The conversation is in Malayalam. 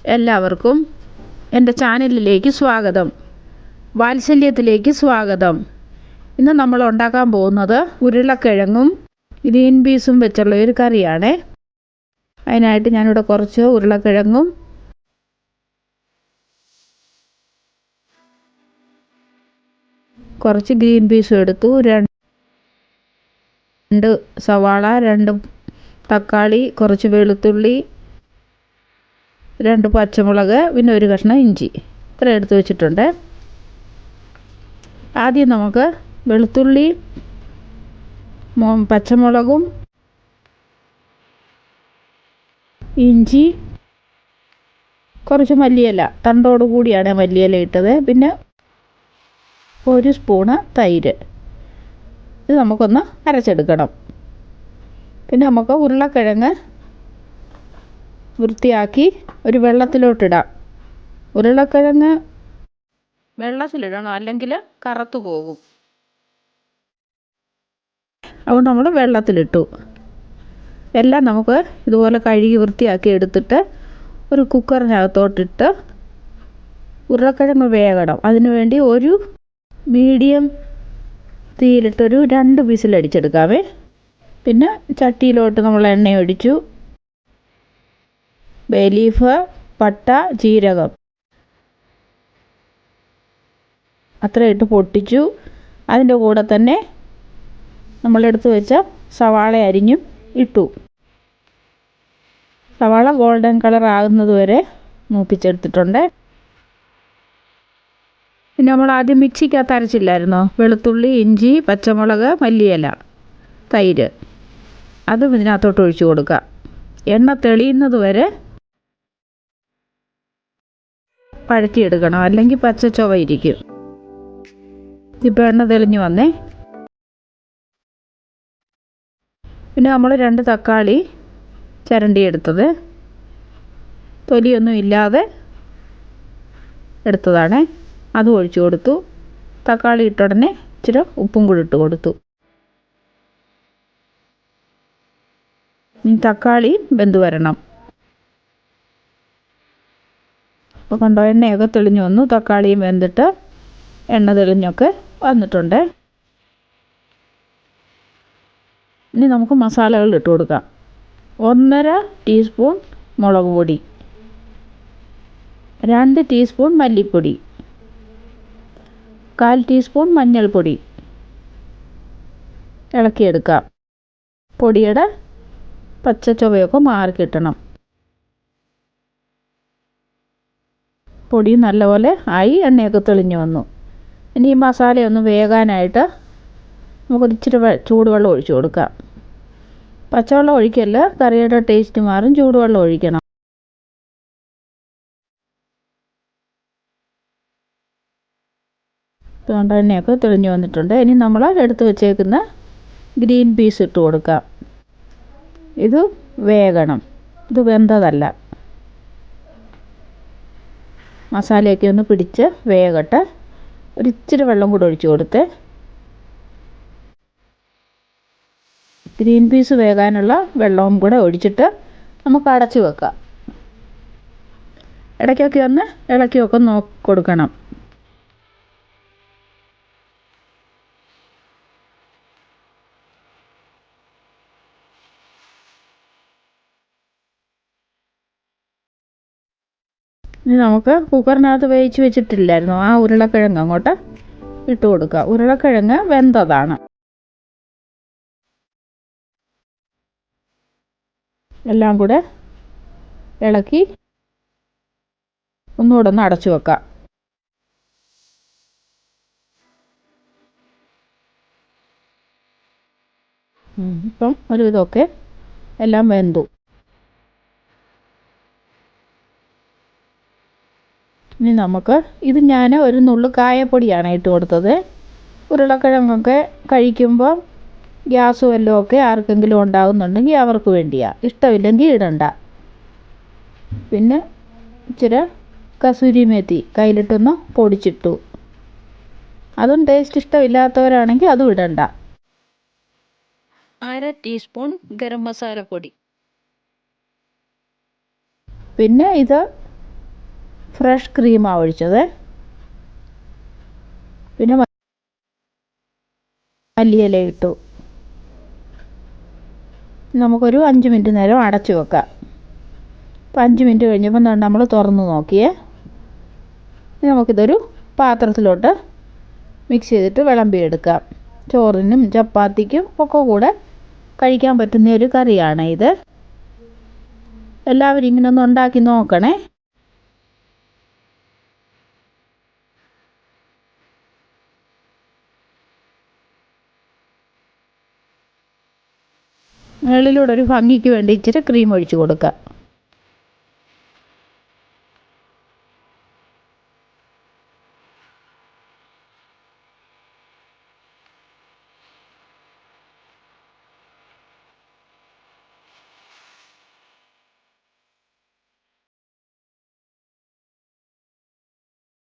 എല്ലാവർക്കും എൻ്റെ ചാനലിലേക്ക് സ്വാഗതം. വാത്സല്യത്തിലേക്ക് സ്വാഗതം. ഇന്ന് നമ്മൾ ഉണ്ടാക്കാൻ പോകുന്നത് ഉരുളക്കിഴങ്ങും ഗ്രീൻ പീസും വെച്ചുള്ള ഒരു കറിയാണ്. അതിനായിട്ട് ഞാനിവിടെ കുറച്ച് ഉരുളക്കിഴങ്ങും കുറച്ച് ഗ്രീൻ പീസും എടുത്തു. 2 സവാള, 2 തക്കാളി, കുറച്ച് വെളുത്തുള്ളി, 2 പച്ചമുളക്, പിന്നെ ഒരു കഷ്ണം ഇഞ്ചി, ഇത്ര എടുത്ത് വെച്ചിട്ടുണ്ട്. ആദ്യം നമുക്ക് വെളുത്തുള്ളി, പച്ചമുളകും ഇഞ്ചി, കുറച്ച് മല്ലിയില, തണ്ടോട് കൂടിയാണ് മല്ലിയില ഇട്ടത്, പിന്നെ 1 സ്പൂണ് തൈര്. ഇത് നമുക്കൊന്ന് അരച്ചെടുക്കണം. പിന്നെ നമുക്ക് ഉരുളക്കിഴങ്ങ് വൃത്തിയാക്കി ഒരു വെള്ളത്തിലോട്ടിടാം. ഉരുളക്കിഴങ്ങ് വെള്ളത്തിലിടണം, അല്ലെങ്കിൽ കറുത്തു പോകും. അതുകൊണ്ട് നമ്മൾ വെള്ളത്തിലിട്ടു. എല്ലാം നമുക്ക് ഇതുപോലെ കഴുകി വൃത്തിയാക്കി എടുത്തിട്ട് ഒരു കുക്കറിനകത്തോട്ടിട്ട് ഉരുളക്കിഴങ്ങ് വേകണം. അതിനു വേണ്ടി ഒരു മീഡിയം തീയിലിട്ടൊരു 2 വിസിലടിച്ചെടുക്കാമേ. പിന്നെ ചട്ടിയിലോട്ട് നമ്മൾ എണ്ണ ഒഴിച്ചു. ബേ ലീഫ്, പട്ട, ജീരകം അത്ര ഇട്ട് പൊട്ടിച്ചു. അതിൻ്റെ കൂടെ തന്നെ നമ്മളെടുത്ത് വെച്ച സവാള അരിഞ്ഞും ഇട്ടു. സവാള ഗോൾഡൻ കളർ ആകുന്നത് വരെ മൂപ്പിച്ചെടുത്തിട്ടുണ്ട്. പിന്നെ നമ്മൾ ആദ്യം മിക്സിക്കകത്ത് അരച്ചില്ലായിരുന്നോ, വെളുത്തുള്ളി, ഇഞ്ചി, പച്ചമുളക്, മല്ലിയില, തൈര്, അതും ഇതിനകത്തോട്ട് ഒഴിച്ചു കൊടുക്കുക. എണ്ണ തെളിയുന്നത് വരെ വഴറ്റിയെടുക്കണം, അല്ലെങ്കിൽ പച്ച ചുവ ഇരിക്കും. ഇപ്പോൾ എണ്ണ തെളിഞ്ഞു വന്നേ. പിന്നെ നമ്മൾ 2 തക്കാളി ചിരണ്ടിയെടുത്തത്, തൊലിയൊന്നും ഇല്ലാതെ എടുത്തതാണ്, അതും ഒഴിച്ചു കൊടുത്തു. തക്കാളി ഇട്ട ഉടനെ ഇച്ചിരി ഉപ്പും കൂടി ഇട്ട് കൊടുത്തു. തക്കാളി വെന്ത് വരണം. അപ്പോൾ കണ്ടോ, എണ്ണയൊക്കെ തെളിഞ്ഞു വന്നു. തക്കാളിയും വെന്തിട്ട് എണ്ണ തെളിഞ്ഞൊക്കെ വന്നിട്ടുണ്ട്. ഇനി നമുക്ക് മസാലകൾ ഇട്ട് കൊടുക്കാം. 1.5 ടീസ്പൂൺ മുളക് പൊടി, 2 ടീസ്പൂൺ മല്ലിപ്പൊടി, 1/4 ടീസ്പൂൺ മഞ്ഞൾപ്പൊടി. ഇളക്കിയെടുക്കാം. പൊടിയുടെ പച്ച ചുവയൊക്കെ മാറി കിട്ടണം. പൊടി നല്ലപോലെ ആയി, എണ്ണയൊക്കെ തെളിഞ്ഞു വന്നു. ഇനി ഈ മസാലയൊന്ന് വേകാനായിട്ട് നമുക്കൊരു ഇച്ചിരി ചൂടുവെള്ളം ഒഴിച്ചു കൊടുക്കാം. പച്ചവെള്ളം ഒഴിക്കല്ല, കറിയുടെ ടേസ്റ്റ് മാറും. ചൂടുവെള്ളം ഒഴിക്കണം. അതുകൊണ്ട് എണ്ണയൊക്കെ തെളിഞ്ഞു വന്നിട്ടുണ്ട്. ഇനി നമ്മൾ എടുത്ത് വെച്ചേക്കുന്ന ഗ്രീൻ പീസ് ഇട്ട് കൊടുക്കാം. ഇത് വേകണം, ഇത് വെന്തതല്ല. മസാലയൊക്കെ ഒന്ന് പിടിച്ച് വേകട്ടെ. ഒരിച്ചിരി വെള്ളം കൂടെ ഒഴിച്ചു കൊടുത്ത് ഗ്രീൻ പീസ് വേകാനുള്ള വെള്ളവും കൂടെ ഒഴിച്ചിട്ട് നമുക്ക് അടച്ചു വെക്കാം. ഇടയ്ക്കൊക്കെ ഒന്ന് ഇളക്കിയൊക്കെ കൊടുക്കണം. ഇനി നമുക്ക് കുക്കറിനകത്ത് വേവിച്ച് വെച്ചിട്ടില്ലായിരുന്നു, ആ ഉരുളക്കിഴങ്ങ് അങ്ങോട്ട് ഇട്ട് കൊടുക്കുക. ഉരുളക്കിഴങ്ങ് വെന്തതാണ്. എല്ലാം കൂടെ ഇളക്കി ഒന്നുകൂടെ ഒന്ന് അടച്ചു വെക്കാം. ഇപ്പം ഒരു ഇതൊക്കെ എല്ലാം വെന്തു. ഇനി നമുക്ക് ഞാൻ ഒരു നുള്ളു കായപ്പൊടിയാണ് ഇട്ട് കൊടുത്തത്. ഉരുളക്കിഴങ്ങൊക്കെ കഴിക്കുമ്പോൾ ഗ്യാസ് വല്ലതുമൊക്കെ ആർക്കെങ്കിലും ഉണ്ടാകുന്നുണ്ടെങ്കിൽ അവർക്ക് വേണ്ടിയാണ്, ഇഷ്ടമില്ലെങ്കിൽ ഇടണ്ട. പിന്നെ ഇച്ചിരി കസൂരി മേത്തി കയ്യിലിട്ടൊന്ന് പൊടിച്ചിട്ടു. അതും ടേസ്റ്റ് ഇഷ്ടമില്ലാത്തവരാണെങ്കിൽ അതും ഇടണ്ട. 1/2 ടീസ്പൂൺ ഗരം മസാലപ്പൊടി. പിന്നെ ഇത് ഫ്രഷ് ക്രീമാണ് ഒഴിച്ചത്. പിന്നെ മല്ലിയില ഇട്ടു. നമുക്കൊരു 5 മിനിറ്റ് നേരം അടച്ചു വെക്കാം. അപ്പോൾ 5 മിനിറ്റ് കഴിഞ്ഞപ്പോൾ നമ്മൾ തുറന്ന് നോക്കിയേ. നമുക്കിതൊരു പാത്രത്തിലോട്ട് മിക്സ് ചെയ്തിട്ട് വിളമ്പിയെടുക്കാം. ചോറിനും ചപ്പാത്തിക്കും ഒക്കെ കൂടെ കഴിക്കാൻ പറ്റുന്ന ഒരു കറിയാണ് ഇത്. എല്ലാവരും ഇങ്ങനെ ഒന്ന് ഉണ്ടാക്കി നോക്കണേ. മുകളിലൂടെ ഒരു ഭംഗിക്ക് വേണ്ടി ഇച്ചിരി ക്രീം ഒഴിച്ച് കൊടുക്കുക.